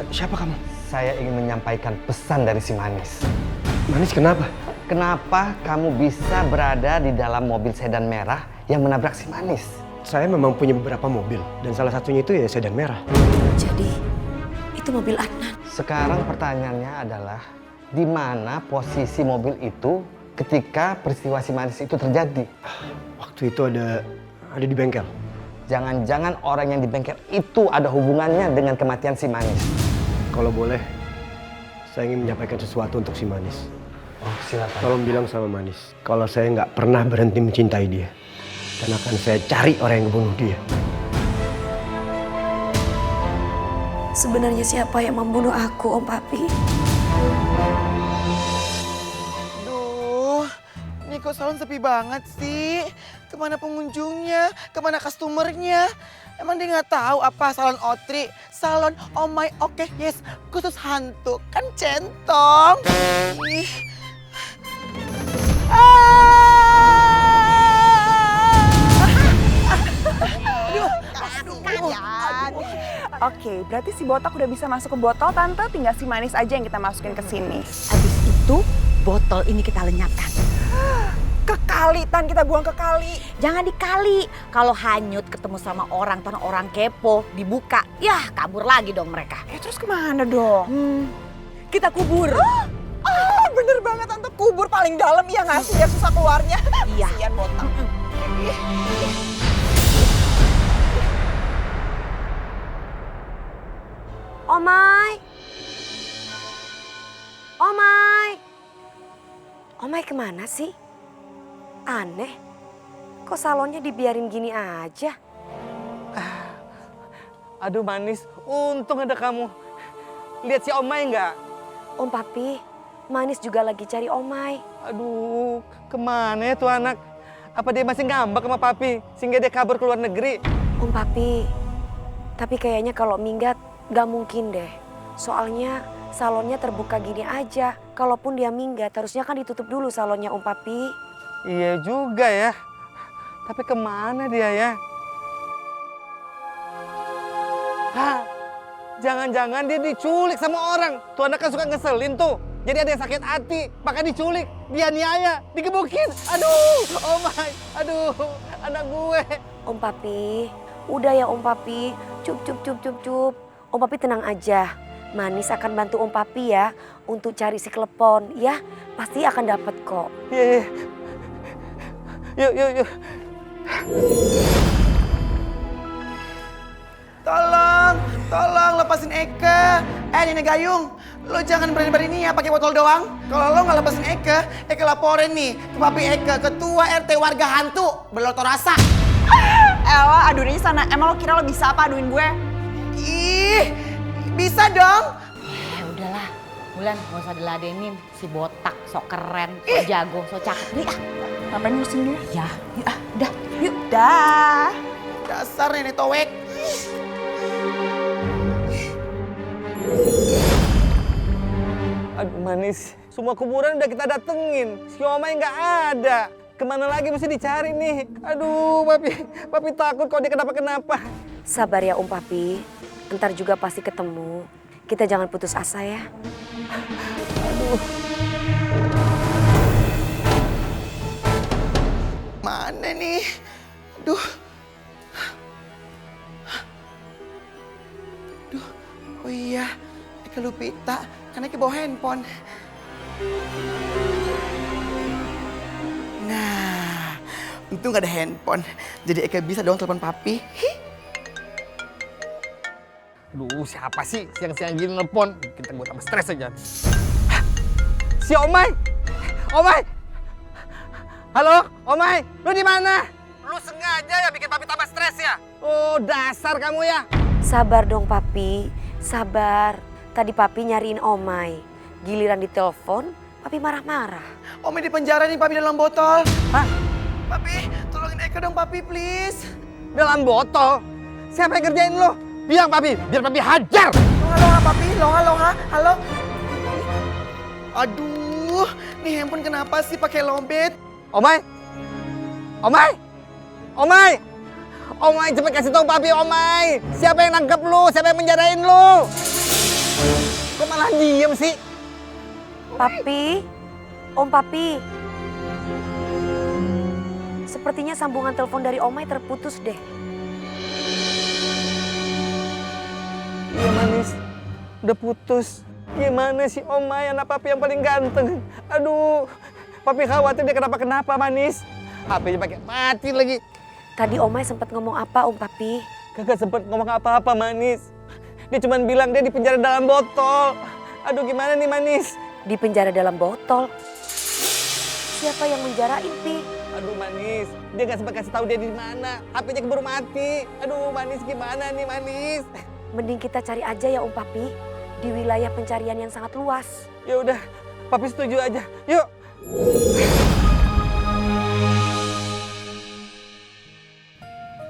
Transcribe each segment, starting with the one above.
Siapa kamu? Saya ingin menyampaikan pesan dari si Manis. Manis kenapa? Kenapa kamu bisa berada di dalam mobil sedan merah yang menabrak si Manis? Saya memang punya beberapa mobil dan salah satunya itu ya sedan merah. Jadi itu mobil Adnan. Sekarang pertanyaannya adalah di mana posisi mobil itu ketika peristiwa si Manis itu terjadi? Waktu itu ada di bengkel. Jangan-jangan orang yang di bengkel itu ada hubungannya dengan kematian si Manis. Kalau boleh, saya ingin menyampaikan sesuatu untuk si Manis. Oh, silakan. Tolong bilang sama Manis, kalau saya nggak pernah berhenti mencintai dia. Dan akan saya cari orang yang membunuh dia. Sebenarnya siapa yang membunuh aku, Om Papi? Duh, ini kok salon sepi banget sih? Kemana pengunjungnya? Kemana customernya? Emang dia nggak tahu apa salon Otri? Salon oh my okay yes khusus hantu kan centong. Ih. Oke, berarti si botak udah bisa masuk ke botol, Tante. Tinggal si Manis aja yang kita masukin ke sini. Habis itu botol ini kita lenyapkan. Ke kali, Tan. Kita buang ke kali. Jangan dikali. Kalau hanyut ketemu sama orang, tanah orang kepo, dibuka, yah kabur lagi dong mereka. Terus kemana dong? Kita kubur. Oh, bener banget, Tante. Kubur paling dalam, ya nggak sih? Biar susah keluarnya. Iya. Kasian botak. Omai. Omai. Omai kemana sih? Aneh. Kok salonnya dibiarin gini aja? Aduh Manis, untung ada kamu. Lihat si Omai nggak? Om Papi, Manis juga lagi cari Omai. Aduh, kemana ya tuh anak? Apa dia masih ngambek sama Papi sehingga dia kabur ke luar negeri? Om Papi, tapi kayaknya kalau minggat gak mungkin deh. Soalnya salonnya terbuka gini aja. Kalaupun dia minggat harusnya kan ditutup dulu salonnya Om Papi. Iya juga ya. Tapi kemana dia ya? Hah? Jangan-jangan dia diculik sama orang. Tuh anak kan suka ngeselin tuh. Jadi ada yang sakit hati, maka diculik, dianiaya, digebukin. Aduh, oh my, aduh, anak gue. Om Papi, udah ya Om Papi. Cup. Om Papi tenang aja. Manis akan bantu Om Papi ya untuk cari si Klepon ya. Pasti akan dapet kok. Iya. Yuk. Tolong lepasin Eka. Nenek Gayung, lo jangan berani-berani ya pakai botol doang. Kalau lo nggak lepasin Eka laporin nih ke Papi Eka, ketua RT warga hantu Beloto Rasa. Ella, aduin aja sana. Emang lo kira lo bisa apa aduin gue? Ih, bisa dong. Udahlah, Bulan gak usah diladenin. Si botak, sok keren, sok jago, sok cakep. Nih Ngapain ngurusin dia? Ya, udah. Yuk, dah. Dasar nenek towek. Aduh Manis, semua kuburan udah kita datengin. Si Omai nggak ada. Kemana lagi mesti dicari nih? Aduh, Papi takut kalau dia kenapa-kenapa. Sabar ya Om Papi. Ntar juga pasti ketemu. Kita jangan putus asa ya. Aduh. Mana nih? Aduh. Oh iya, Eka Lupita, kan Eka bawa handphone. Nah, untung gak ada handphone. Jadi Eka bisa dong telepon Papi. Aduh, siapa sih siang-siang gini nelpon? Kita gue tambah stres aja. Hah? Si Omai! Omai! Halo, Omai, lu di mana? Lu sengaja ya bikin Papi tambah stres ya? Oh, dasar kamu ya. Sabar dong Papi, sabar. Tadi Papi nyariin Omai. Giliran ditelepon, Papi marah-marah. Omai di penjara nih Papi dalam botol. Hah? Papi, tolongin Eka dong Papi please. Dalam botol? Siapa yang kerjain lu? Bilang Papi, biar Papi hajar. Longa Papi, longa. Halo. Aduh, nih handphone kenapa sih pakai lobet? Omai, cepet kasih tahu Papi, Omai. Siapa yang nangkep lu? Siapa yang menjarain lu? Kok malah diem sih? Papi, Om Papi. Sepertinya sambungan telepon dari Omai terputus deh. Iya Manis, udah putus. Gimana sih Omai, anak papi yang paling ganteng? Aduh, papi khawatir dia kenapa-kenapa Manis. HP-nya pakai mati lagi. Tadi Omai sempat ngomong apa Om Papi? Kagak sempet ngomong apa-apa Manis. Dia cuma bilang dia di penjara dalam botol. Aduh gimana nih Manis? Di penjara dalam botol. Siapa yang menjarain, Pi? Aduh Manis, dia gak sempat kasih tahu dia di mana. HP-nya keburu mati. Aduh Manis, gimana nih Manis? Mending kita cari aja ya Om Papi. Di wilayah pencarian yang sangat luas. Ya udah, papi setuju aja. Yuk.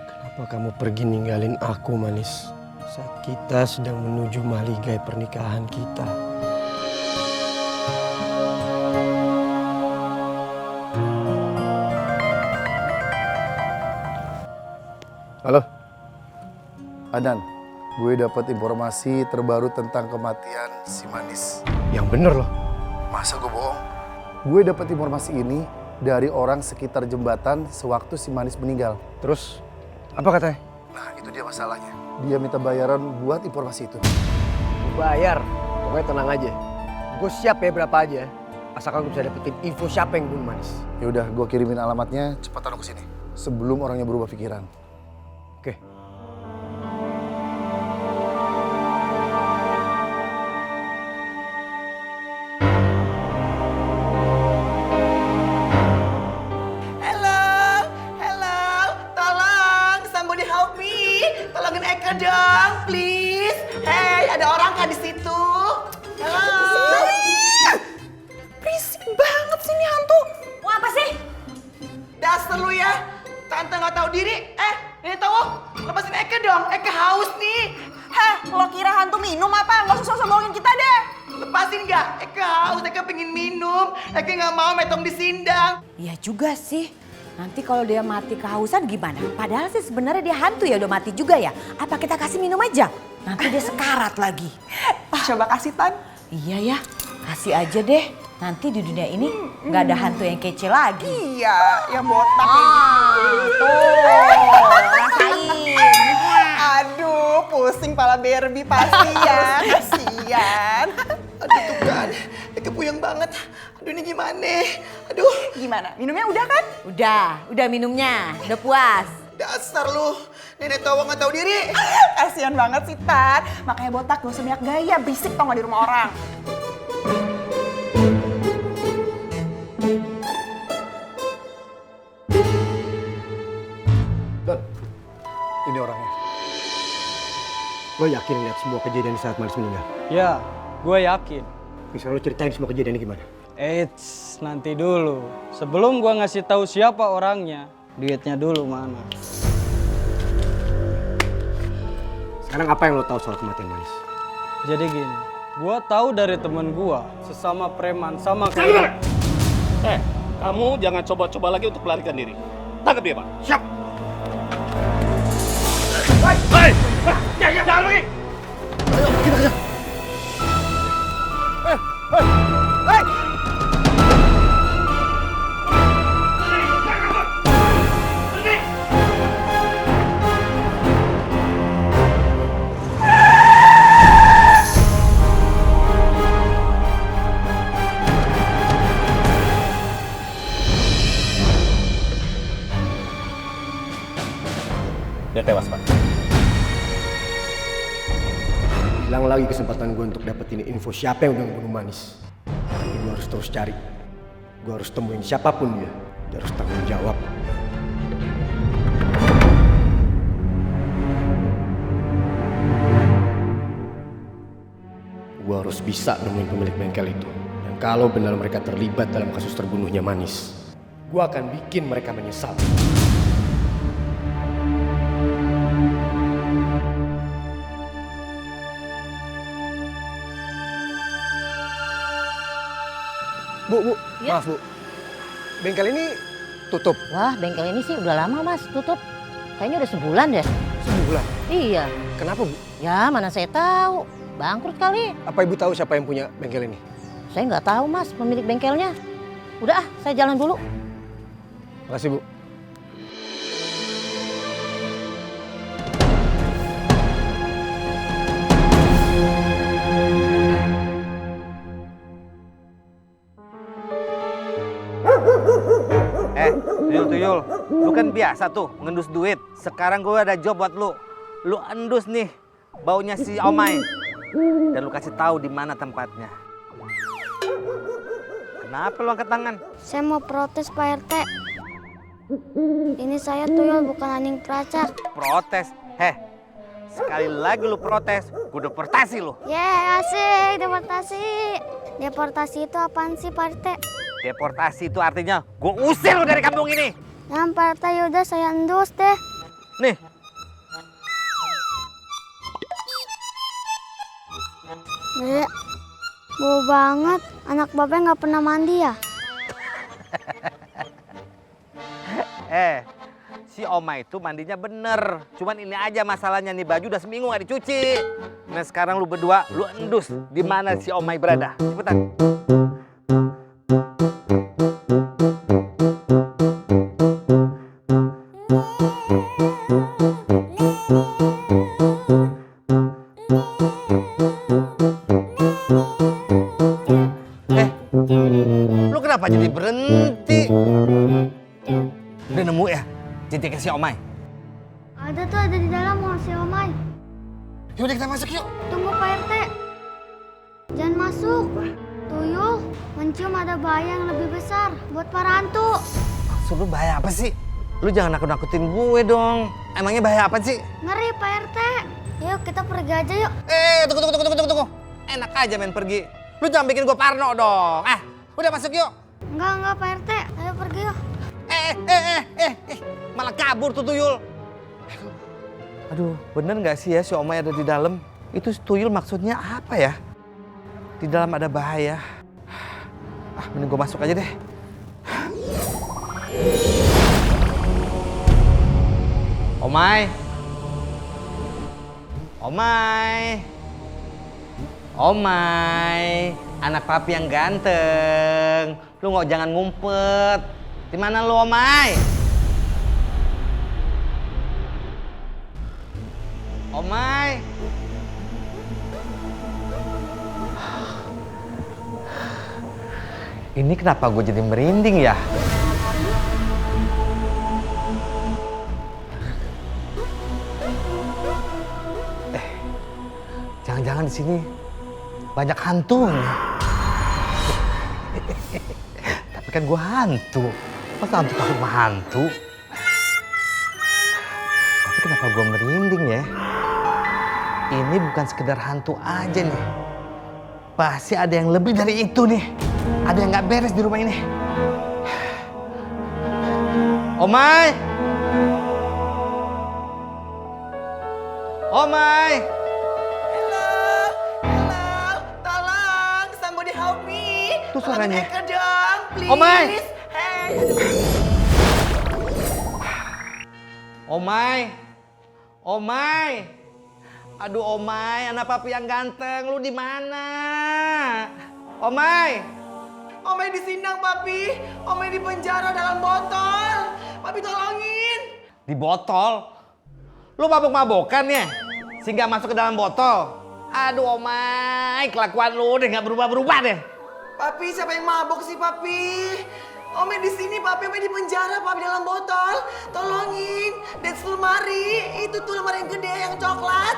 Kenapa kamu pergi ninggalin aku, Manis? Saat kita sedang menuju maligai pernikahan kita. Halo? Adan, gue dapat informasi terbaru tentang kematian si Manis. Yang bener loh. Masa gue bohong? Gue dapat informasi ini dari orang sekitar jembatan sewaktu si Manis meninggal. Terus, apa katanya? Nah, itu dia masalahnya. Dia minta bayaran buat informasi itu. Bayar. Pokoknya tenang aja. Gue siap ya berapa aja. Asalkan gue bisa dapetin info siapa yang bunuh Manis. Ya udah, gue kirimin alamatnya, cepetan ke sini. Sebelum orangnya berubah pikiran. Oke. Hello, tolong, somebody help me. Tolongin Eka dong, please. Hey, ada orang kan di situ? Halo. Berisik banget sih ini hantu. Mau apa sih? Dasar lu ya, tante nggak tahu diri. Ini tahu? Lepasin Eka dong, Eka haus nih. Heh, lo kira hantu minum apa? Nggak usah bohongin kita deh. Lepasin nggak? Eka haus, Eka pengen minum. Eka nggak mau metong di sindang. Iya juga sih. Nanti kalau dia mati kehausan gimana? Padahal sih sebenarnya dia hantu ya, udah mati juga ya. Apa kita kasih minum aja? Nanti dia sekarat lagi. Coba kasih Tan. Iya ya, kasih aja deh. Nanti di dunia ini nggak ada hantu yang kece lagi. Iya, yang botak Tuh, rasain. Aduh, pusing pala Barbie pasti ya. Kasian. Aduh tuh kan, Eka puyeng banget. Aduh ini gimana? Aduh, Gimana? Minumnya udah kan? Udah minumnya, udah puas. dasar lu. Nenek tua nggak tahu diri. Kasian banget sih Tan. Makanya botak gak usah banyak gaya, berisik tau gak di rumah orang. Dan, ini orangnya. Lo yakin lihat semua kejadian di saat Manis meninggal? Ya, gue yakin. Bisa lo ceritain semua kejadiannya gimana? Eits, nanti dulu. Sebelum gue ngasih tahu siapa orangnya, duitnya dulu mana. Sekarang apa yang lo tahu soal kematian Manis? Jadi gini, gue tahu dari temen gue, sesama preman sama kayak... Kamu jangan coba-coba lagi untuk melarikan diri. Tangkap dia, Pak. Siap! Jangan lagi! Dia tewas, Pak. Hilang lagi kesempatan gue untuk dapetin info siapa yang udah ngebunuh Manis. Tapi gue harus terus cari. Gue harus temuin siapapun dia. Dia harus tanggung jawab. Gue harus bisa nemuin pemilik bengkel itu. Dan kalau benar mereka terlibat dalam kasus terbunuhnya Manis, gue akan bikin mereka menyesal. Bu, Ya. maaf Bu. Bengkel ini tutup Wah, bengkel ini sih udah lama mas tutup. Kayaknya udah sebulan deh. sebulan. Iya. Kenapa Bu? Ya mana saya tahu. Bangkrut kali. Apa ibu tahu siapa yang punya bengkel ini? Saya nggak tahu mas pemilik bengkelnya. Udah saya jalan dulu. Makasih Bu. Tuyul, lu kan biasa tuh ngendus duit. Sekarang gue ada job buat lu. Lu endus nih baunya si Omai. Dan lu kasih tahu di mana tempatnya. Kenapa lu angkat tangan? Saya mau protes Pak RT. Ini saya tuyul bukan anjing pelacak. Protes? Sekali lagi lu protes, gue deportasi lu. Asik, deportasi. Deportasi itu apaan sih Pak RT? Deportasi itu artinya gue usir lu dari kampung ini. Nah Pak RT yaudah saya endus deh. Nih. Bau banget. Anak bapak nggak pernah mandi ya? Si Oma itu mandinya bener. Cuman ini aja masalahnya, nih baju udah seminggu nggak dicuci. Nah sekarang lu berdua, lu endus di mana si Omai berada. Cepetan. Lu kenapa jadi berhenti? Udah nemu ya jentiknya si Omai? Ada tuh, ada di dalam mau si Omai. Yaudah kita masuk yuk. Tunggu Pak RT. Jangan masuk. Tuyul mencium ada bahaya yang lebih besar buat para hantu. Maksud lu bahaya apa sih? Lu jangan nakut-nakutin gue dong. Emangnya bahaya apa sih? Ngeri Pak RT. Yuk kita pergi aja yuk. Tunggu. Enak aja main pergi. Lu jangan bikin gue parno dong. Udah masuk yuk. Enggak Pak RT. Ayo pergi yuk. Malah kabur tuh tuyul. Aduh, bener nggak sih ya si Omai ada di dalam? Itu tuyul maksudnya apa ya? Di dalam ada bahaya. Mending gue masuk aja deh. Omai. Anak papi yang ganteng. Lu nggak jangan ngumpet. Di mana lu, Omai? Omai. Ini kenapa gue jadi merinding ya? Jangan-jangan di sini banyak hantunya. Tapi kan gue hantu. Masa hantu takut sama hantu? Tapi kenapa gue merinding ya? Ini bukan sekedar hantu aja nih. Pasti ada yang lebih dari itu nih. Ada yang nggak beres di rumah ini. Omai! Hello, tolong, somebody help me. Itu suaranya. Eka dong, please. Omai! Hey. Omai! Aduh Omai, anak papi yang ganteng, lu di mana? Omai di sindang, papi. Omai di penjara dalam botol. Papi tolongin. Di botol? Lu mabok-mabokan ya? Sehingga masuk ke dalam botol? Aduh Omai, kelakuan lu udah gak berubah-berubah deh. Papi, siapa yang mabok sih, papi? Omai di sini, papi. Omai di penjara, papi, dalam botol. Tolongin. That's lemari. Itu tuh lemari yang gede, yang coklat.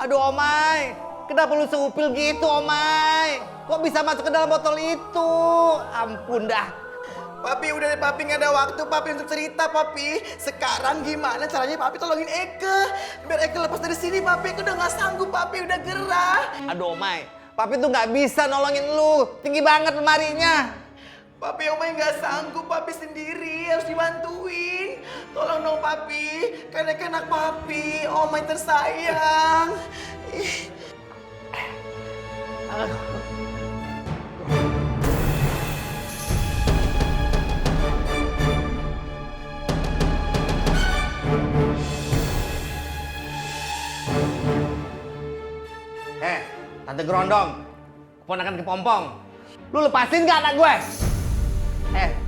Aduh Omai, kenapa lu seupil gitu Omai? Kok bisa masuk ke dalam botol itu? Ampun dah. Papi, udah deh, papi, nggak ada waktu, papi, untuk cerita, papi. Sekarang gimana caranya papi tolongin Eke? Biar Eke lepas dari sini, papi. Eke udah nggak sanggup, papi, udah gerah. Aduh Omai, papi tuh nggak bisa nolongin lu. Tinggi banget lemarinya. Papi, Omai nggak sanggup, papi sendiri. Harus dibantuin. Tolong dong, papi. Kan Eke anak papi. Omai tersayang. Tante Gerondong, keponakan kepompong. Lu lepasin gak anak gue?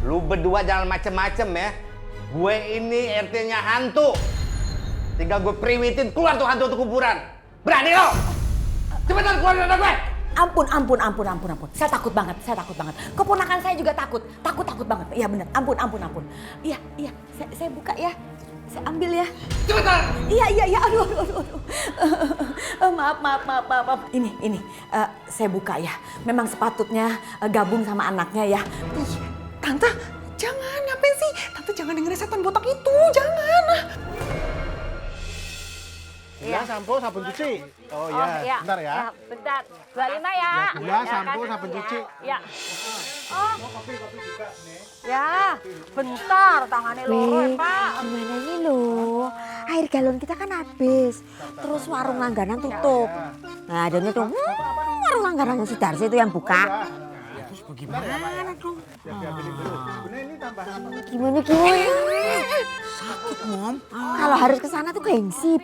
Lu berdua jangan macem-macem ya. Gue ini RT-nya hantu. Tinggal gue priwitin, keluar tuh hantu untuk kuburan. Berani lo? Cepetan keluar dari anak gue! Ampun. Saya takut banget. Keponakan saya juga takut banget. Iya benar. Ampun. Iya. Saya buka ya. Saya ambil ya. Cepetan! Iya. Aduh. Maaf. Ini. Saya buka ya. Memang sepatutnya gabung sama anaknya ya. Ih, Tante, jangan. Ngapain sih? Tante jangan dengerin setan botak itu. Jangan. Gula, sampo, sabun cuci. Oh iya, bentar ya. Bentar, 25 ya. Gula, sampo, sabun cuci. Ya. Oh. Ya, bentar tangannya loro ya, Pak. Gimana ini loh? Air galon kita kan habis. Terus warung langganan tutup. Nah, adanya tuh warung langganan Sudarsi itu yang buka. Terus bagaimana dong? Gimana? Sakit, Mom. Kalau harus ke sana tuh gengsi.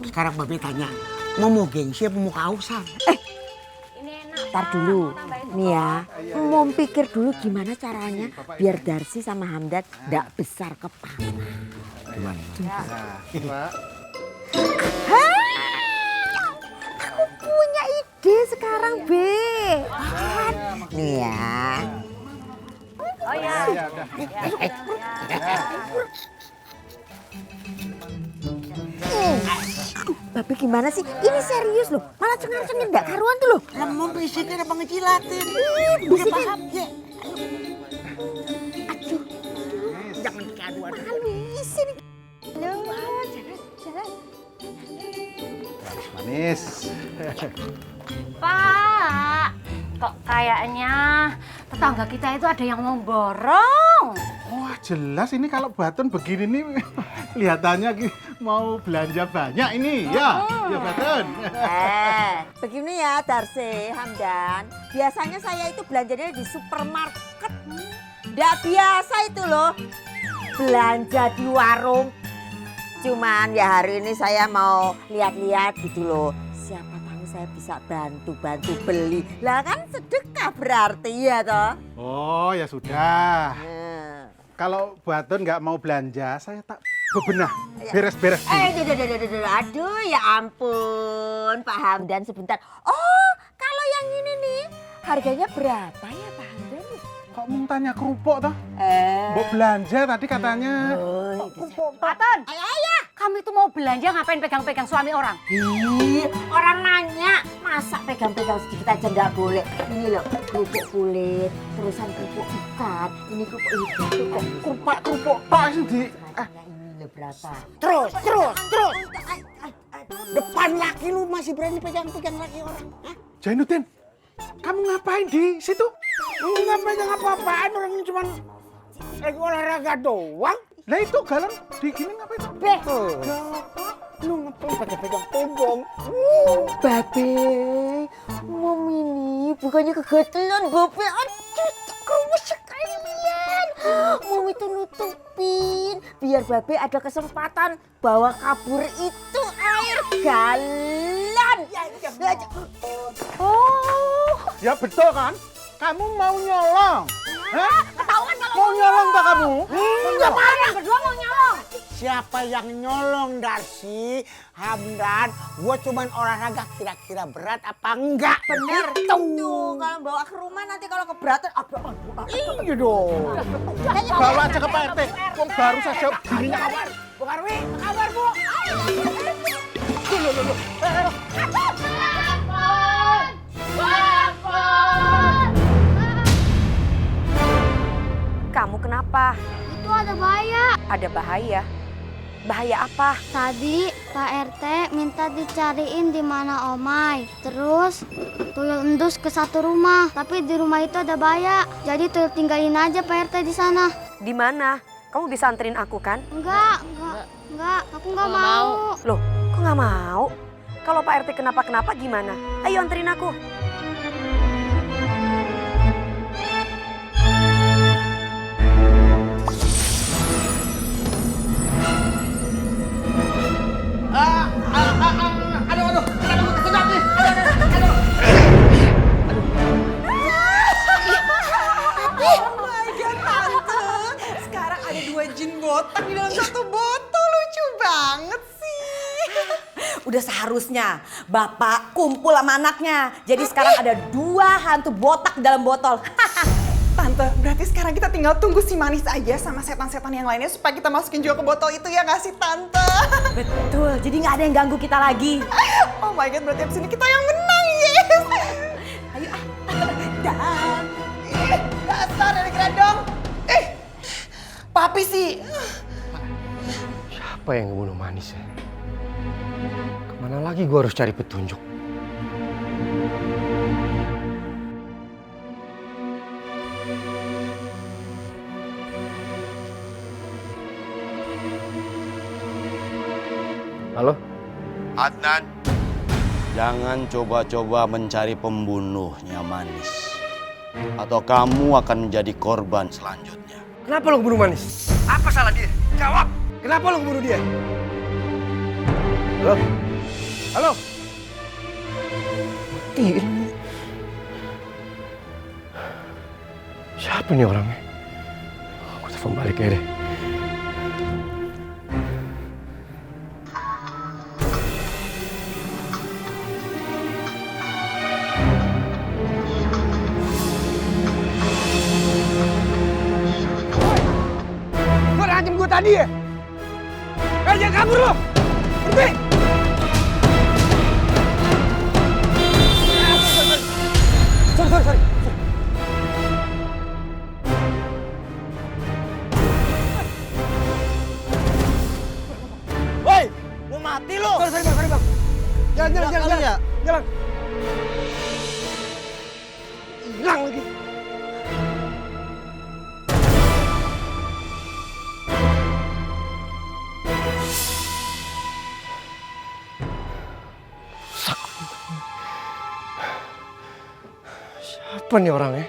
Sekarang Babe tanya, mau gengsi apa mau kausan? Ntar dulu, nih ya, mau pikir dulu gimana caranya biar Darsi sama Hamdan nggak besar kepala. Gimana? Pak. Aku punya ide sekarang, Be. Nih ya. Oh ya. Aduh, Babe gimana sih? Ini serius loh, malah cengar-cengir nggak karuan tuh loh. Lemong bisiknya apa ngecilatin? Udah paham? Ya. Aduh, Jangan keaduan. habisin. Jalan. Manis. Pak, kok kayaknya tetangga kita itu ada yang mau borong. Wah jelas ini kalau Baton begini nih kelihatannya mau belanja banyak ini ya Baton. Begini ya Darsi, Hamdan. Biasanya saya itu belanjanya di supermarket. Nggak biasa itu loh, belanja di warung. Cuman ya hari ini saya mau lihat-lihat gitu loh. Siapa tahu saya bisa bantu beli. Lah kan sedekah berarti ya toh. Oh ya sudah. Kalau Baton nggak mau belanja, saya tak bebenah, beres-beres. Aduh ya ampun Pak Hamdan sebentar. Oh kalau yang ini nih harganya berapa ya Pak Hamdan? Kok mau tanya kerupuk toh? Mau belanja tadi katanya. Baton, ayah, kamu itu mau belanja ngapain pegang-pegang suami orang? Ih, orang nanya, masa pegang-pegang sedikit aja nggak boleh. Ini loh, kerupuk kulit, terusan kerupuk ikan, ini kerupuk hijau, kerupuk Pak Sudi. ini loh berapa? Terus. Depan laki lu masih berani pegang-pegang laki orang. Hah? Jainuddin, kamu ngapain di situ? Lu nggak pegang apa-apaan, orang ini cuma lagi olahraga doang. Lah itu galon digini ngapain? Lu ngapain pegang punggung? Babe, Mom ini bukannya kegetelan, Babe. Aduh, kamu sekalian. Mom itu nutupin biar Babe ada kesempatan bawa kabur itu air galon. Oh, ya betul kan? Kamu mau nyolong? Hah? Ketahuan kalau Mau nyolong tak kamu? Kalian berdua mau nyolong. Siapa yang nyolong Darsi? Hamdan, gua cuman olahraga kira-kira berat apa enggak? Bener tuh, kalau bawa ke rumah nanti kalau keberatan, Iya dong. Bawa aja ke Pak RT. Kok baru saja gininya kawan. Bu Karwi, apa kabar Bu? Kamu kenapa? Itu ada bahaya. Ada bahaya? Bahaya apa? Tadi Pak RT minta dicariin di mana Omai. Terus tuyul endus ke satu rumah, tapi di rumah itu ada bahaya. Jadi tuyul tinggalin aja Pak RT di sana. Di mana? Kamu bisa anterin aku kan? Enggak, aku nggak mau. Loh, kok nggak mau? Kalau Pak RT kenapa-kenapa gimana? Ayo anterin aku. Aduh, kenapa gue kesedot nih? botak di dalam satu botol, lucu banget sih. Udah seharusnya bapak kumpul sama anaknya. Jadi sekarang ada 2 hantu botak di dalam botol. Tante, berarti sekarang kita tinggal tunggu si Manis aja sama setan-setan yang lainnya supaya kita masukin juga ke botol itu ya nggak sih Tante? Betul, jadi nggak ada yang ganggu kita lagi. Oh my God, berarti abis ini kita yang menang, yes! Ayo dan Dasar dari gerandong. Papi sih. Siapa yang ngebunuh Manis ya? Kemana lagi gue harus cari petunjuk? Halo? Adnan, jangan coba-coba mencari pembunuhnya Manis. Atau kamu akan menjadi korban selanjutnya. Kenapa lo ngebunuh Manis? Apa salah dia? Jawab! Kenapa lo ngebunuh dia? Halo? Halo? Matiin. Siapa nih orangnya? Aku telepon balik ya deh. Ngancem gue tadi ya? Jangan kabur lo! Berhenti! Sorry. Woi, mau mati lo? Sorry bang. Jalan. Hilang lagi. Siapa nih orangnya?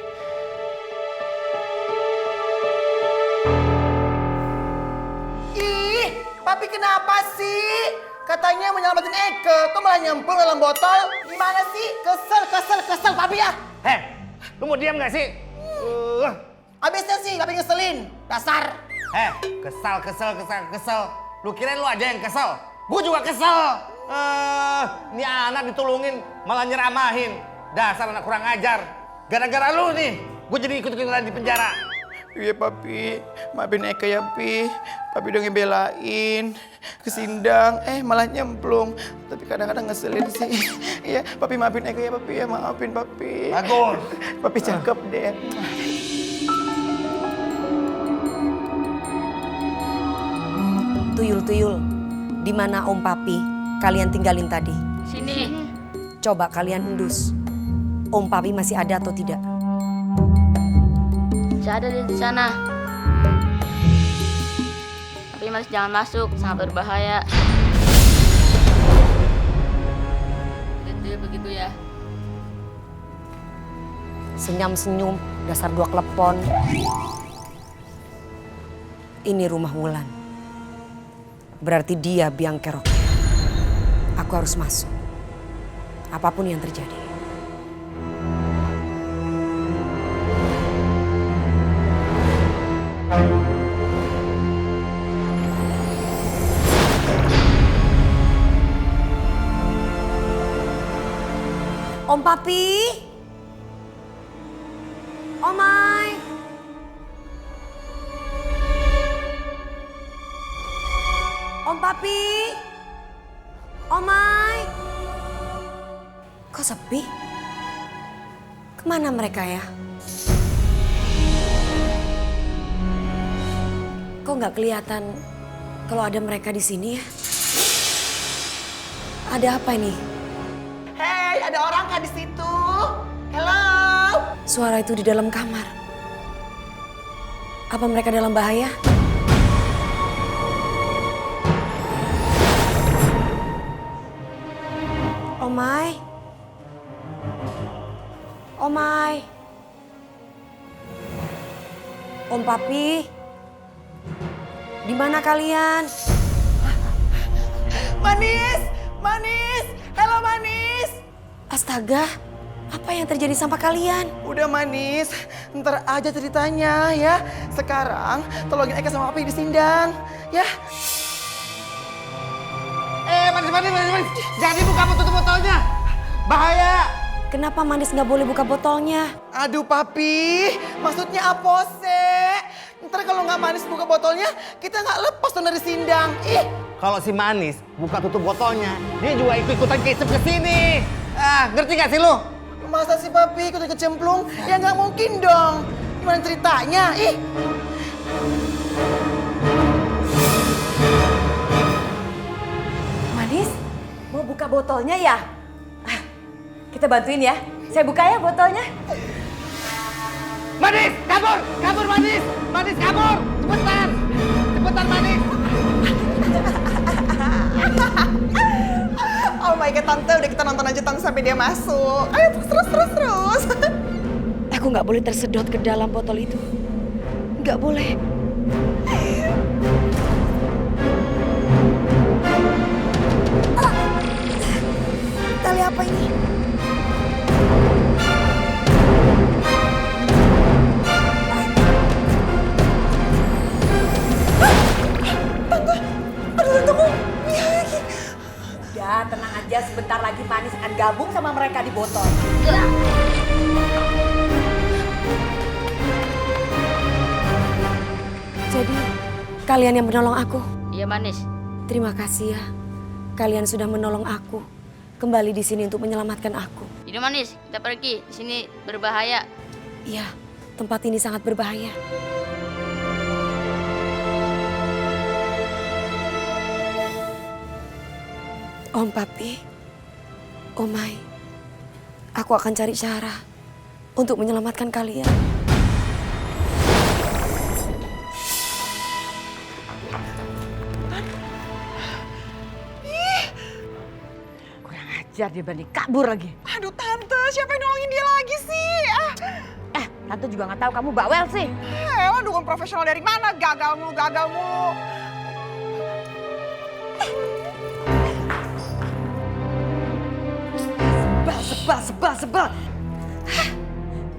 Ih, papi kenapa sih? Katanya mau nyelamatin Eke, kok malah nyemplung dalam botol? Gimana sih? Kesel papi ya? Lu mau diam gak sih? Abisnya sih, papi ngeselin. Dasar. Kesel. Lu kirain lu aja yang kesel? Gue juga kesel. Ini anak ditulungin malah nyeramahin. Dasar anak kurang ajar. Gara-gara lu nih, gue jadi ikut-ikutan di penjara. Iya papi, maafin Eke ya pi. Papi udah ngebelain, kesindang, malah nyemplung. Tapi kadang-kadang ngeselin sih. Iya, papi maafin Eke ya papi ya, maafin papi. Bagus. Papi cakep deh. Tuyul, di mana Om Papi kalian tinggalin tadi? Sini. Coba kalian endus. Om Papi masih ada atau tidak? Saya ada di sana. Tapi Mas jangan masuk, sangat berbahaya. Begitu ya. Senyum-senyum, dasar 2 klepon. Ini rumah Wulan. Berarti dia biang kerok. Aku harus masuk. Apapun yang terjadi. Om Papi? Omai? Om Papi? Omai? Kok sepi? Kemana mereka ya? Kok nggak kelihatan kalau ada mereka di sini ya? Ada apa ini? Hei, ada orang kah di situ? Hello? Suara itu di dalam kamar. Apa mereka dalam bahaya? Omai? Omai? Om Papi? Di mana kalian? Manis! Manis! Halo Manis! Astaga, Apa yang terjadi sama kalian? Udah Manis, ntar aja ceritanya ya. Sekarang tolongin Eka sama Papi disindang ya. Manis. Jangan dibuka tutup botolnya. Bahaya. Kenapa Manis nggak boleh buka botolnya? Aduh Papi, maksudnya apa sih? Ntar kalau nggak Manis buka botolnya, kita nggak lepas dong dari sindang. Ih. Kalau si Manis buka tutup botolnya, dia juga ikut-ikutan keisep ke sini. Ngerti gak sih lu? Masa sih Papi ikut kecemplung? Ya nggak mungkin dong. Gimana ceritanya? Ih. Manis, mau buka botolnya ya? Kita bantuin ya. Saya buka ya botolnya. Manis, kabur Manis. Manis kabur, cepetan Manis. Oh my god Tante, udah kita nonton aja Tante sampai dia masuk. Ayo terus. Aku nggak boleh tersedot ke dalam botol itu. Nggak boleh. Tali apa ini? Udah, tenang aja. Sebentar lagi Manis akan gabung sama mereka di botol. Jadi, kalian yang menolong aku? Iya Manis. Terima kasih ya. Kalian sudah menolong aku. Kembali di sini untuk menyelamatkan aku. Jadi Manis, kita pergi. Di sini berbahaya. Iya, tempat ini sangat berbahaya. Om Papi, Omai, aku akan cari cara untuk menyelamatkan kalian. Kurang ajar dia berani kabur lagi. Aduh Tante, siapa yang nolongin dia lagi sih? Tante juga nggak tahu kamu bawel sih. Lo dukung profesional dari mana? Gagal mulu. Sebel. Hah,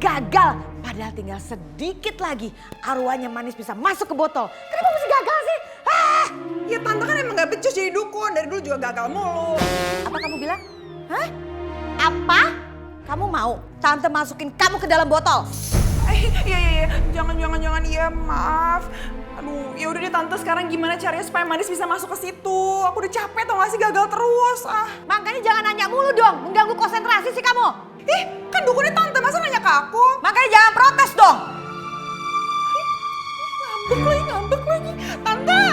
gagal. Padahal tinggal sedikit lagi arwahnya Manis bisa masuk ke botol. Kenapa mesti gagal sih? Ya Tante kan emang gak becus jadi dukun. Dari dulu juga gagal mulu. Apa kamu bilang? Hah? Apa? Kamu mau Tante masukin kamu ke dalam botol? Iya. Jangan. Iya, maaf. Aduh, ya udah deh Tante, sekarang gimana caranya supaya Manis bisa masuk ke situ? Aku udah capek tau gak sih gagal terus. Makanya jangan nanya mulu dong, mengganggu konsentrasi sih kamu. Kan dukunnya Tante, masa nanya ke aku? Makanya jangan protes dong. Ngambek lagi. Tante!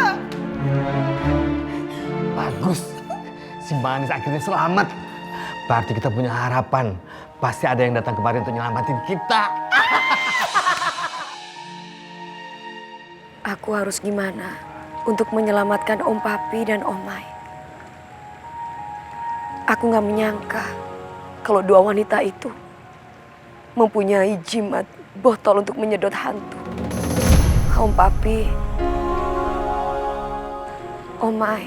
Bagus, si Manis akhirnya selamat. Berarti kita punya harapan. Pasti ada yang datang kemari untuk nyelamatin kita. Aku harus gimana untuk menyelamatkan Om Papi dan Omai? Aku gak menyangka kalau dua wanita itu mempunyai jimat botol untuk menyedot hantu. Om Papi, Omai,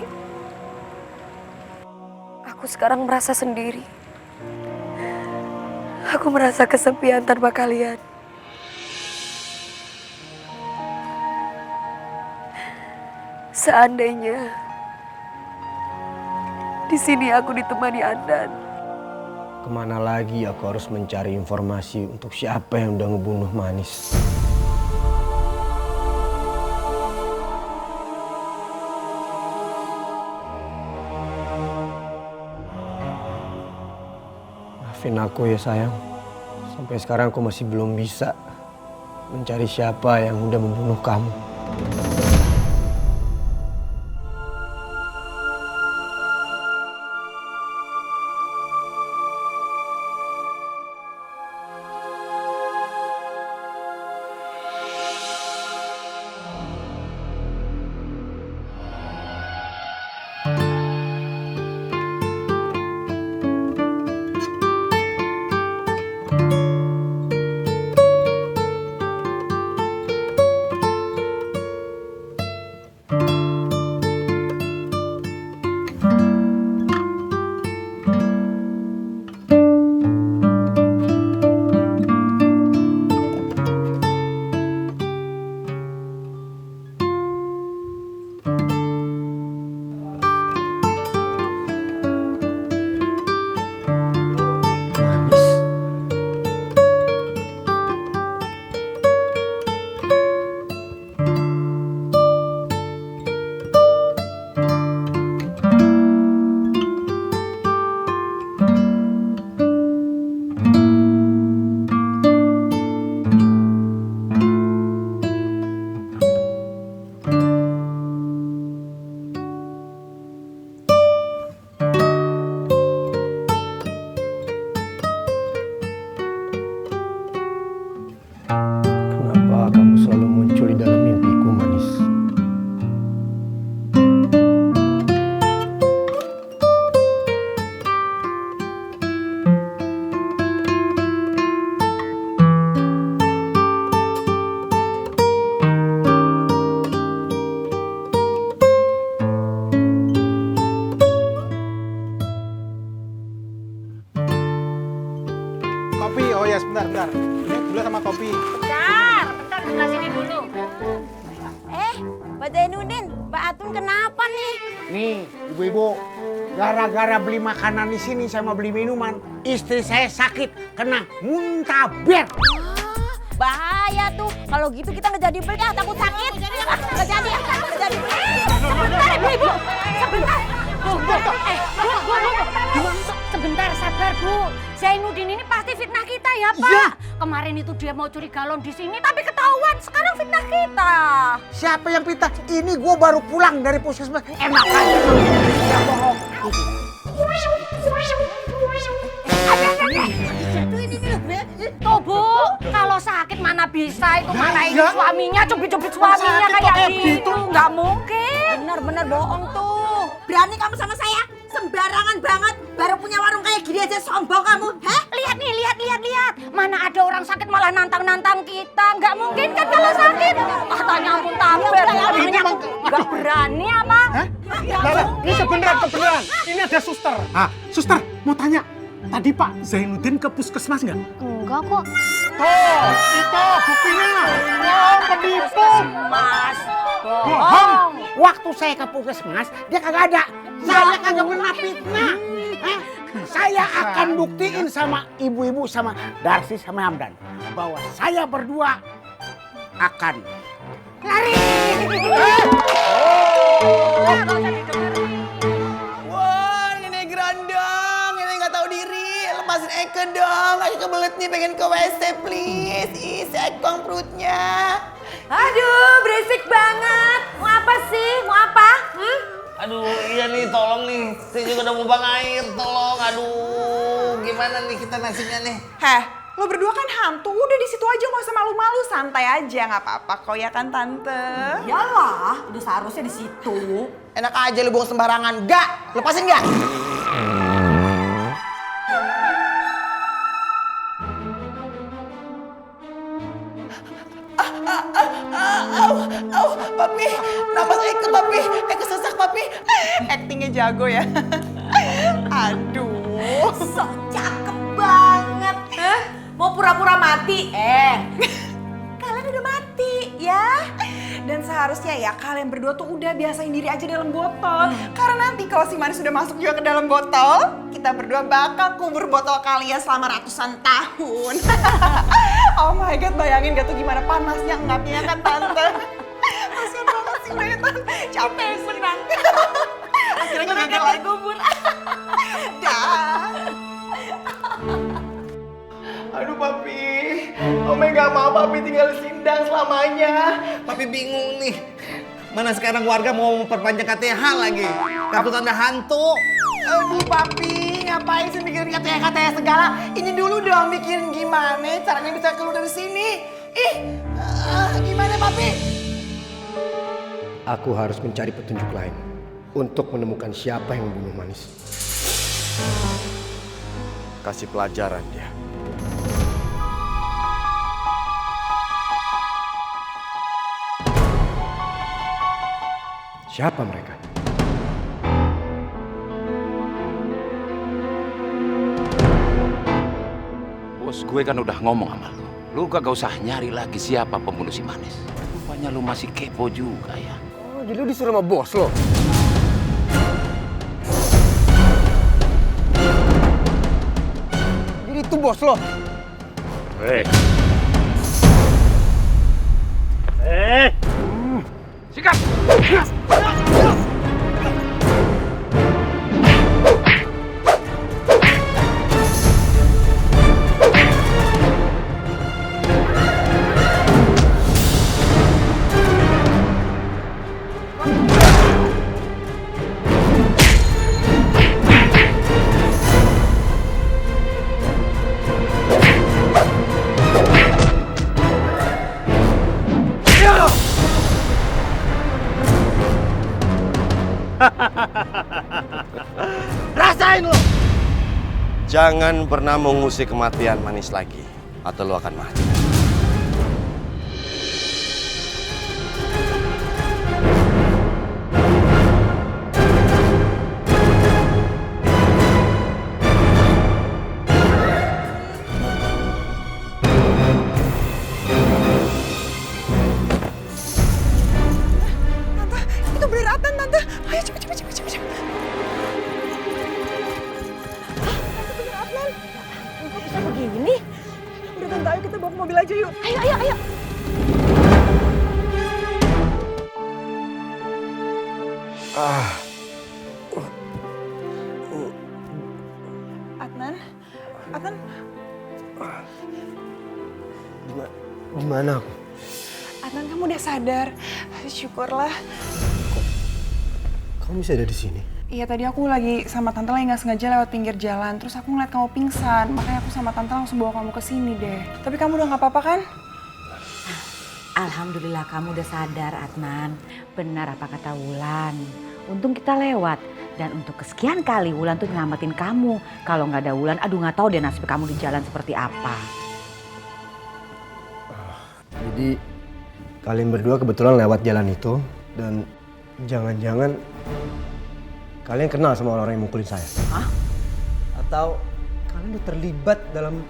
aku sekarang merasa sendiri. Aku merasa kesepian tanpa kalian. Seandainya di sini aku ditemani Adnan. Kemana lagi aku harus mencari informasi untuk siapa yang udah ngebunuh Manis? Maafin aku ya sayang. Sampai sekarang aku masih belum bisa mencari siapa yang udah membunuh kamu. Nih, ibu-ibu, gara-gara beli makanan di sini sama beli minuman, istri saya sakit kena muntaber. Bahaya tuh. Kalau gitu kita nggak jadi beli, takut sakit. Nggak jadi beli. Sebentar ibu. Sebentar. Bu. Sebentar, sabar Bu. Zainuddin ini pasti fitnah kita ya Pak. Ya. Kemarin itu dia mau curi galon di sini tapi ketahuan. Sekarang fitnah kita. Siapa yang fitnah? Ini gue baru pulang dari puskesmas. Enak aja lu. Ya bohong. Tuh Bu, kalau sakit mana bisa itu marahin suaminya, cubit-cubit suaminya kayak gitu. Nggak mungkin. Bener-bener bohong tuh. Berani kamu sama saya? Sembarangan banget. Baru punya warung kayak gini aja sombong kamu. Hah? Lihat nih, lihat. Mana ada orang sakit malah nantang-nantang kita. Nggak mungkin kan kalau sakit. Katanya ampun tampil. Orangnya nggak berani apa? Lara, ini kebenaran. Ini ada suster. Ah, suster, mau tanya. Tadi Pak Zainuddin ke puskesmas nggak? Enggak kok. Tuh, itu buktinya. Bohong, penipu. Mas, Bohong. Waktu saya ke puskesmas, dia kagak ada. Saya kagak pernah fitnah. Saya akan buktiin sama ibu-ibu, sama Darsi, sama Hamdan, bahwa saya berdua akan lari. Wah, ini gerandang, ini nggak tahu diri. Lepasin Eke dong, Eke kebelet nih pengen ke WC please. Ih, sekong perutnya. Aduh, berisik banget. Mau apa sih? Mau apa? Aduh, iya nih, tolong nih. Saya juga udah mau buang air, tolong. Aduh, gimana nih kita nasibnya nih? Heh, lo berdua kan hantu, udah di situ aja nggak usah malu-malu, santai aja, nggak apa-apa kok ya kan tante. Yalah, udah seharusnya di situ. Enak aja lu buang sembarangan. Gak, lepasin gak? Papi, napas Eke, Papi. Eke sesak, Papi. Actingnya jago ya. Aduh. Sok cakep banget. Mau pura-pura mati? Kalian udah mati ya. Dan seharusnya ya kalian berdua tuh udah biasain diri aja dalam botol. Karena nanti kalau si Manis sudah masuk juga ke dalam botol, kita berdua bakal kubur botol kalian selama ratusan tahun. Oh my god, bayangin gak tuh gimana panasnya ngapnya kan tante. Kasian banget sih Nathan, capek senang. Akhirnya gagal lagi kubur. Dah. Aduh Papi, Ome gak mau Papi tinggal di Sindang selamanya. Papi bingung nih. Mana sekarang warga mau memperpanjang KTH lagi? Kartu tanda hantu. Aduh Papi, ngapain sih mikirin katanya segala? Ini dulu dong mikirin gimana caranya bisa keluar dari sini. Gimana Papi? Aku harus mencari petunjuk lain untuk menemukan siapa yang membunuh Manis. Kasih pelajaran dia. Siapa mereka? Bos gue kan udah ngomong sama lu. Lu kagak usah nyari lagi siapa pembunuh si Manis. Rupanya lu masih kepo juga ya. Oh, jadi lu disuruh sama bos lo? Jadi itu bos lo? Sikap! Rasain lo! Jangan pernah mengusik kematian Manis lagi, atau lo akan mati. Tante, itu beratan tante. Ayo cepet. Adnan, Adnan, Gimana aku? Adnan kamu udah sadar. Syukurlah. Kamu bisa ada di sini? Iya tadi aku lagi sama tante lagi nggak sengaja lewat pinggir jalan. Terus aku ngeliat kamu pingsan. Makanya aku sama tante langsung bawa kamu ke sini deh. Tapi kamu udah nggak apa-apa kan? Alhamdulillah kamu udah sadar, Adnan. Benar apa kata Wulan. Untung kita lewat. Dan untuk kesekian kali Wulan tuh nyelamatin kamu. Kalau nggak ada Wulan, aduh nggak tahu deh nasib kamu di jalan seperti apa. Jadi kalian berdua kebetulan lewat jalan itu dan jangan-jangan kalian kenal sama orang yang mukulin saya? Hah? Atau kalian udah terlibat dalam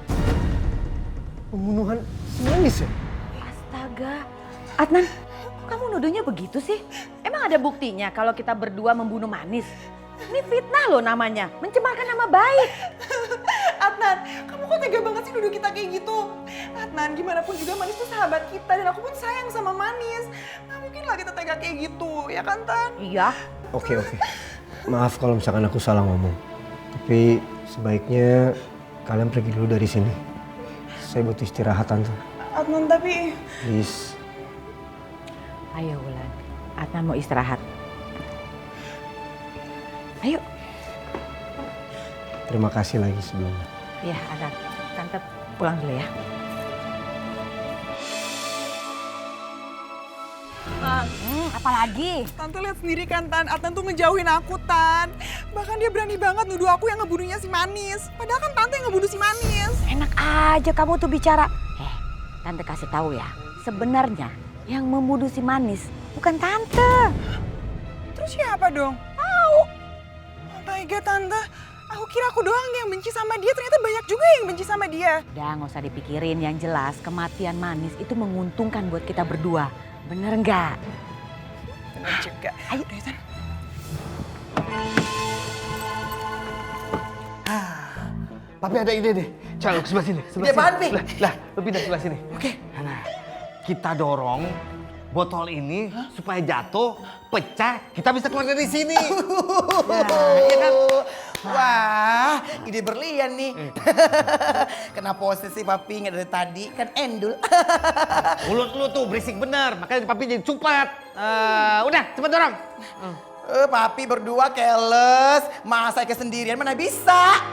pembunuhan si Manis ya? Astaga, Adnan, kamu nuduhnya begitu sih? Emang ada buktinya kalau kita berdua membunuh Manis? Ini fitnah loh namanya, mencemarkan nama baik. Adnan, kamu kok tega banget sih nuduh kita kayak gitu? Adnan, gimana pun juga Manis tuh sahabat kita dan aku pun sayang sama Manis. Nggak mungkin lah kita tega kayak gitu, ya kan Tan? Iya. Oke. Maaf kalau misalkan aku salah ngomong. Tapi sebaiknya kalian pergi dulu dari sini. Saya butuh istirahat, Tante. Adnan, tapi... Please. Ayo Wulan, Adnan mau istirahat. Ayo. Terima kasih lagi sebelumnya. Iya, Adnan. Tante pulang dulu ya. Tan, apalagi? Tante lihat sendiri kan Tan, Adnan tuh ngejauhin aku Tan. Bahkan dia berani banget nuduh aku yang ngebunuhnya si Manis. Padahal kan Tante yang ngebunuh si Manis. Enak aja kamu tuh bicara. Tante kasih tahu ya, sebenarnya yang membunuh si Manis bukan Tante. Terus siapa dong? Tahu. Oh my God Tante, aku kira aku doang yang benci sama dia, ternyata banyak juga yang benci sama dia. Udah nggak usah dipikirin, yang jelas kematian Manis itu menguntungkan buat kita berdua. Bener nggak? Bener juga. Ayo. Tan. Papi ada ide deh. Coba ke sebelah sini. Ide apaan, Pi? Lah, lu pindah sebelah sini. Oke. Nah, kita dorong botol ini supaya jatuh, pecah, kita bisa keluar dari sini. Iya kan? Wah, ide berlian nih. Kenapa posisi papi nggak dari tadi? Kan endul. Mulut lu tuh berisik bener, makanya papi jadi cepat. Udah, cepet dorong. Papi berdua keles, masa ke sendirian mana bisa?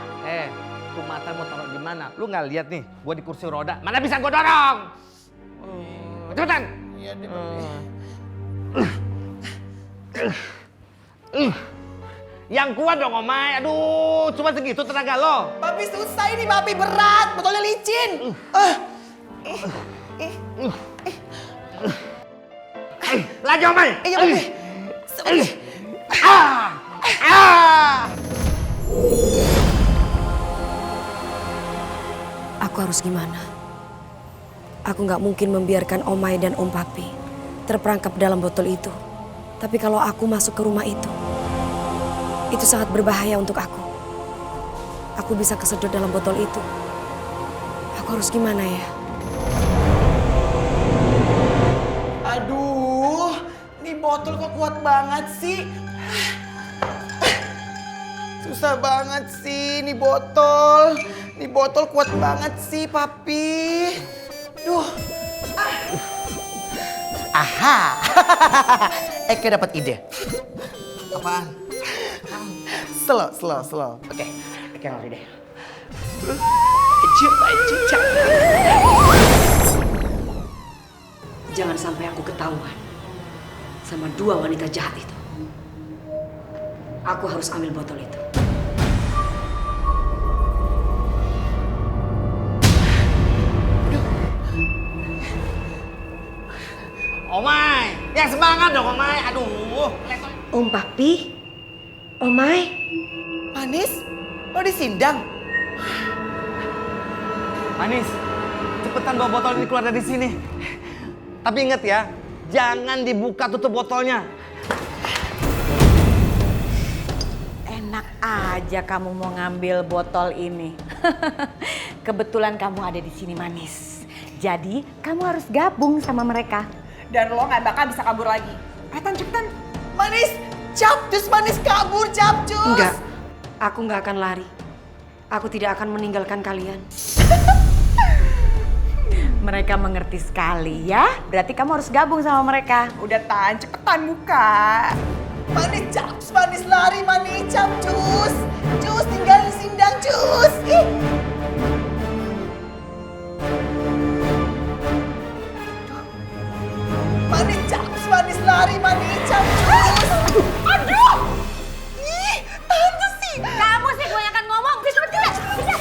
Tuh mata mau taruh di mana? Lu nggak lihat nih, gua di kursi roda, mana bisa gua dorong? Cepetan. Iya deh, Yang kuat dong Omay, aduh cuma segitu tenaga lo. Papi susah ini, papi berat, botolnya licin. Lagi Omay. Iya papi. Aku harus gimana? Aku nggak mungkin membiarkan Omay dan Om Papi terperangkap dalam botol itu. Tapi kalau aku masuk ke rumah itu sangat berbahaya untuk aku. Aku bisa kesedot dalam botol itu. Aku harus gimana ya? Aduh, ini botol kok kuat banget sih. Susah banget sih ini botol. Ini botol kuat banget sih, Papi. Duh. Aha. Eke dapat ide. Apaan? Slow. Oke, Eke ngerti deh. Jangan sampai aku ketahuan sama dua wanita jahat itu. Aku harus ambil botol itu. Omay, yang semangat dong Omay, aduh. Om Papi, Omay. Manis, lo disindang? Manis, cepetan bawa botol ini keluar dari sini. Tapi inget ya, jangan dibuka tutup botolnya. Enak aja kamu mau ngambil botol ini. Kebetulan kamu ada di sini Manis. Jadi kamu harus gabung sama mereka. Dan lo nggak bakal bisa kabur lagi. Tan, cepetan. Manis, Capcus manis kabur, Capcus. Enggak, aku nggak akan lari. Aku tidak akan meninggalkan kalian. Mereka mengerti sekali ya. Berarti kamu harus gabung sama mereka. Udah Tan, cepetan buka. Manis Capcus, manis lari, manis Capcus. Cus, tinggal sindang, Cus. Ih. Manis Capcus, manis lari, manis Capcus. Aduh! Ih, tante sih. Kamu sih kebanyakan ngomong. Bisa tidak? Bisa.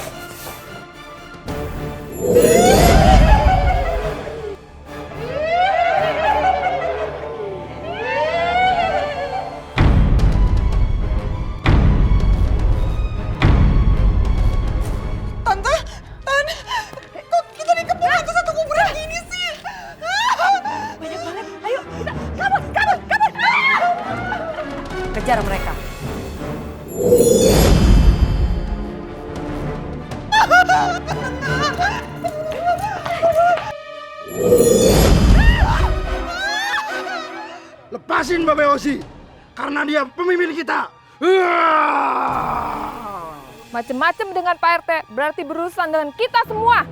Tante, kok kita dikepung itu satu kuburan gini sih? Banyak banget. Ayo, kita kabur. Kejar mereka. Lepasin Babe Osi, karena dia pemimpin kita. Macem-macem dengan Pak RT berarti berurusan dengan kita semua.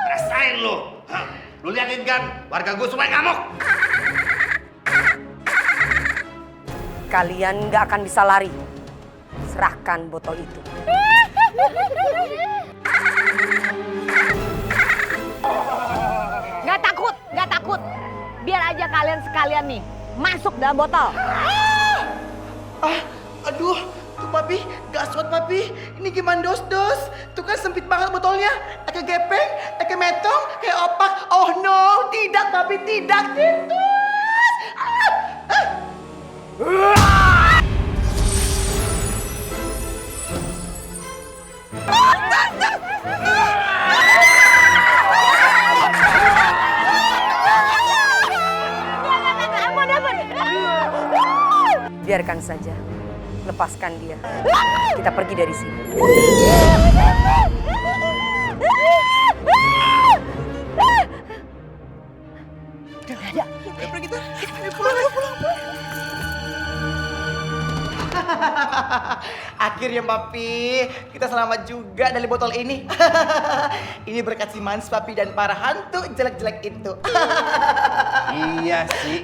Rasain lu. Lu liatin kan, warga gue semua ngamuk. Kalian nggak akan bisa lari. Serahkan botol itu. Nggak takut. Biar aja kalian sekalian nih masuk dalam botol. Aduh, tuh Papi, gaswat Papi. Ini gimana dos-dos? Tuh kan sempit banget botolnya. Kayak gepeng, kayak metong, kayak opak. Oh no, tidak Papi, tidak. Titus! Biarkan saja. Lepaskan dia. Kita pergi dari sini. Udah pergi tuh. Ayo pulang. Akhirnya Papi, kita selamat juga dari botol ini. Ini berkat si Mans Papi dan para hantu jelek-jelek itu. Iya sih,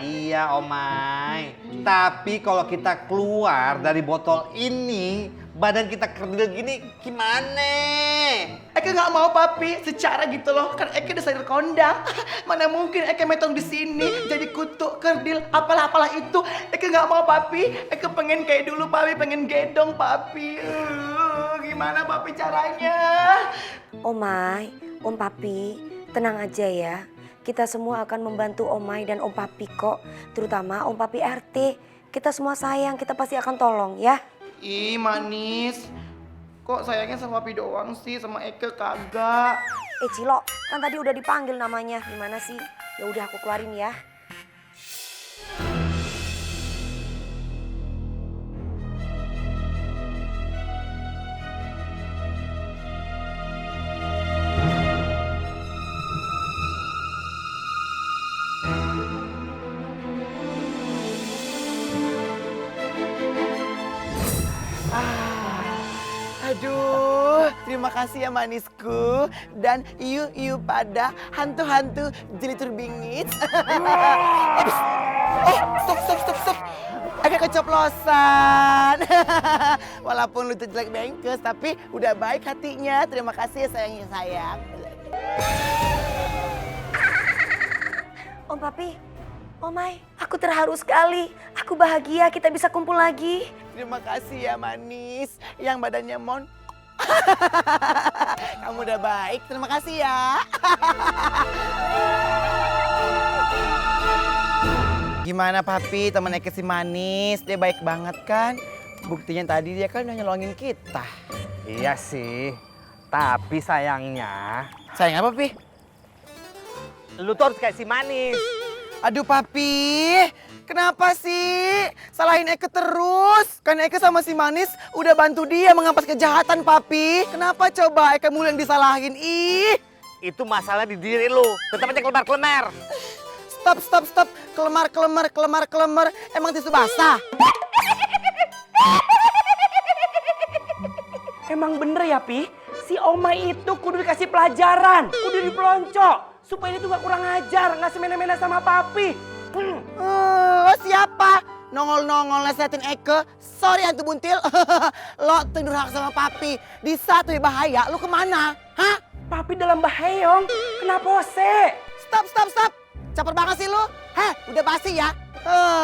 iya Omai. Tapi kalau kita keluar dari botol ini, badan kita kerdil gini gimana? Eke nggak mau Papi, secara gitu loh. Kan Eke udah sadar kondang. Mana mungkin Eke metong di sini jadi kutu, kerdil, apalah itu. Eke nggak mau Papi. Eke pengen kayak dulu Papi, pengen gedong Papi. Gimana Papi caranya? Omai, Om Papi, tenang aja ya. Kita semua akan membantu Omai dan Om Papi kok. Terutama Om Papi RT. Kita semua sayang, kita pasti akan tolong ya. Ih manis. Kok sayangnya sama Papi doang sih, sama Eke kagak. Cilo, kan tadi udah dipanggil namanya. Gimana sih? Ya udah aku keluarin ya. Aduh, terima kasih ya manisku. Dan you pada hantu-hantu jelitur bingit. Stop. Agak keceplosan. Walaupun lu tuh jelek bengkes, tapi udah baik hatinya. Terima kasih ya sayang. Om Papi, Omai, aku terharu sekali. Aku bahagia kita bisa kumpul lagi. Terima kasih ya manis, yang badannya Kamu udah baik, terima kasih ya. Gimana Papi, temen Eke si manis, dia baik banget kan? Buktinya tadi dia kan udah nyolongin kita. Iya sih, tapi sayangnya... Sayang apa Pi? Lu tuh harus kayak si manis. Aduh Papi, kenapa sih? Salahin Eke terus. Kan Eke sama si Manis udah bantu dia mengampas kejahatan Papi. Kenapa coba Eke mulu yang disalahin? Ih. Itu masalah di diri lu. Tetap aja kelemar-kelemar. Stop. Kelemar. Emang tisu basah? Emang bener ya, Pi? Si Omai itu kudu dikasih pelajaran, kudu dipelonco. Supaya dia tuh gak kurang ajar, gak semena-mena sama Papi. Lo siapa? Nongol-nongol nasihatin Eke. Sorry Hantu Buntil. Lo tuh durhaka sama Papi. Di saat lebih bahaya, lo kemana? Hah? Papi dalam bahaya, Yong. Kenapa sih? Stop. Caper banget sih lo. Heh, udah basi ya.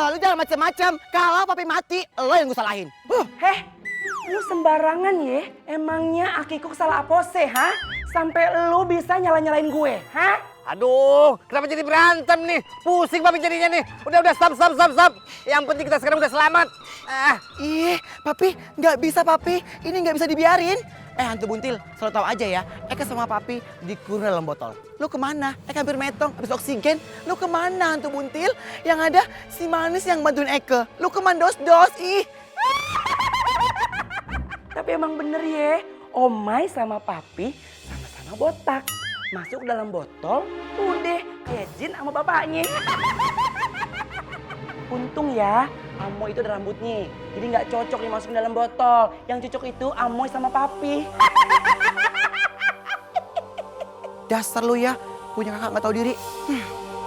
Lu jangan macem-macem. Kalau Papi mati, lo yang gue salahin. Heh, lu sembarangan ya? Emangnya akiku salah apa sih, ha? Sampai lu bisa nyala-nyalain gue, ha? Aduh, kenapa jadi berantem nih? Pusing Papi jadinya nih. Udah, stop. Yang penting kita sekarang udah selamat. Ih, Papi, nggak bisa Papi. Ini nggak bisa dibiarin. Hantu Buntil, selalu tahu aja ya. Eke sama Papi dikurung dalam botol. Lu kemana? Eke hampir metong, habis oksigen. Lu kemana Hantu Buntil? Yang ada si Manis yang bantuin Eke. Lu kemandos-dos, ih. Tapi emang bener ya, Omai sama Papi sama-sama botak. Masuk dalam botol, udah kayak jin sama bapaknya. Untung ya, Amoy itu ada rambutnya. Jadi nggak cocok dimasukin dalam botol. Yang cocok itu Amoy sama Papi. Dasar lu ya, punya kakak nggak tahu diri.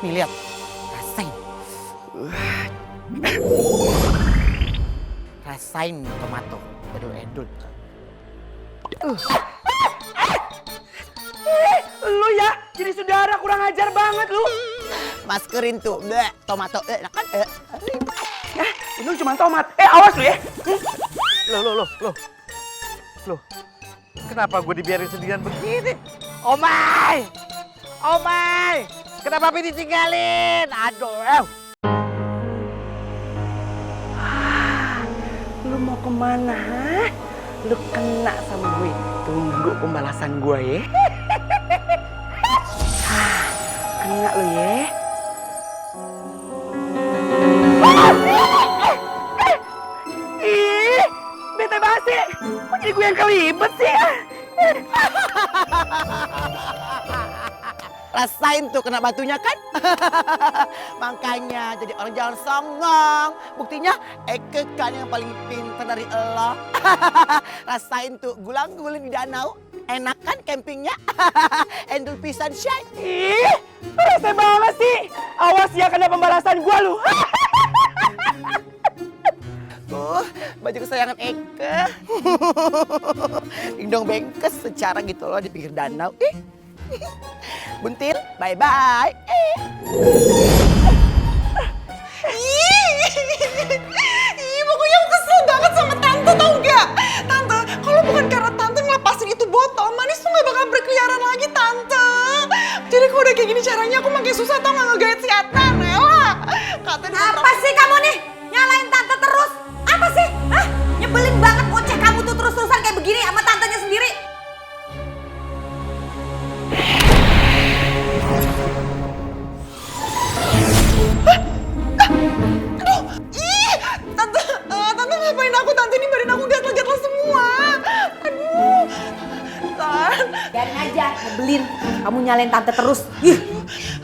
Nih lihat, rasain. Rasain nih tomato, edul-edul. Lu ya, jadi saudara kurang ajar banget lu. Maskerin tuh, bleh, tomato, kan. Ini cuma tomat. Awas lu ya. Loh. Kenapa gue dibiarin sendirian begini? Omai! Kenapa Papi ditinggalin? Aduh. Lu mau kemana, ha? Lu kena sama gue. Tunggu pembalasan gue ya. Kena lu ya. Ih, bete basi. Kok jadi gue yang kelibet sih? Rasain tuh kena batunya kan? Makanya jadi orang jangan songong. Buktinya Eke kan yang paling pintar dari elo. Rasain tuh gulang-guling di danau. Enak kan campingnya? Endul pisan syai. Ih, rese banget sih. Awas ya kena pembalasan gua lu. Baju kesayangan Eke. Indong bengkes secara gitu loh di pinggir danau. Buntil, bye-bye. Pokoknya aku kesel banget sama Tante, tau gak? Tante, kalau bukan karena Tante ngelepasin itu botol, Manis tuh gak bakal berkeliaran lagi, Tante. Jadi kalau udah kayak gini caranya aku makin susah tau gak ngegait si Adnan, Ella. Apa sih kamu nih? Nyalain Tante terus? Apa sih? Hah? Nyebelin banget kocek kamu tuh terus-terusan kayak begini sama tantenya sendiri. Tante ngapain aku? Tante ini badan aku gatel-gatel semua. Aduh. Biarin aja, nyebelin. Kamu nyalain Tante terus.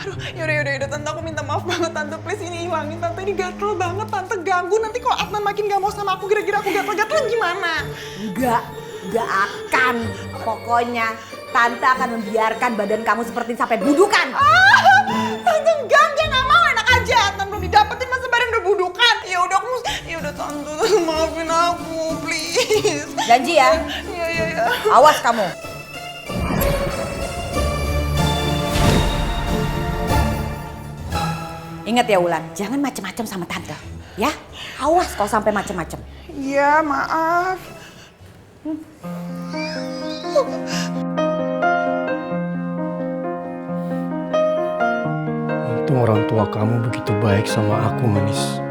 Aduh, yaudah Tante, aku minta maaf banget Tante. Please ini hilangin Tante, ini gatel banget. Tante ganggu, nanti kalau Adnan makin gak mau sama aku, kira-kira aku gatel-gatel gimana? Enggak akan. Pokoknya Tante akan membiarkan badan kamu seperti sampai budukan. Tante enggak mau, enak aja. Adnan belum didapetin masa badan udah budukan. Yaudah Tante, maafin aku, please. Janji ya? Iya. Awas kamu. Ingat ya Wulan, jangan macem-macem sama Tante. Ya, awas kalau sampai macem-macem. Iya, maaf. Untung orang tua kamu begitu baik sama aku, Manis.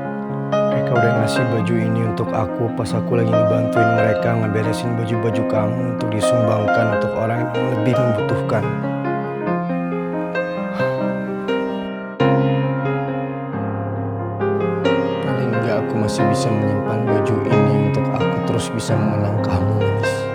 Mereka udah ngasih baju ini untuk aku pas aku lagi ngebantuin mereka ngeberesin baju-baju kamu untuk disumbangkan untuk orang yang lebih membutuhkan. masih bisa menyimpan baju ini untuk aku terus bisa mengenang kamu, Manis.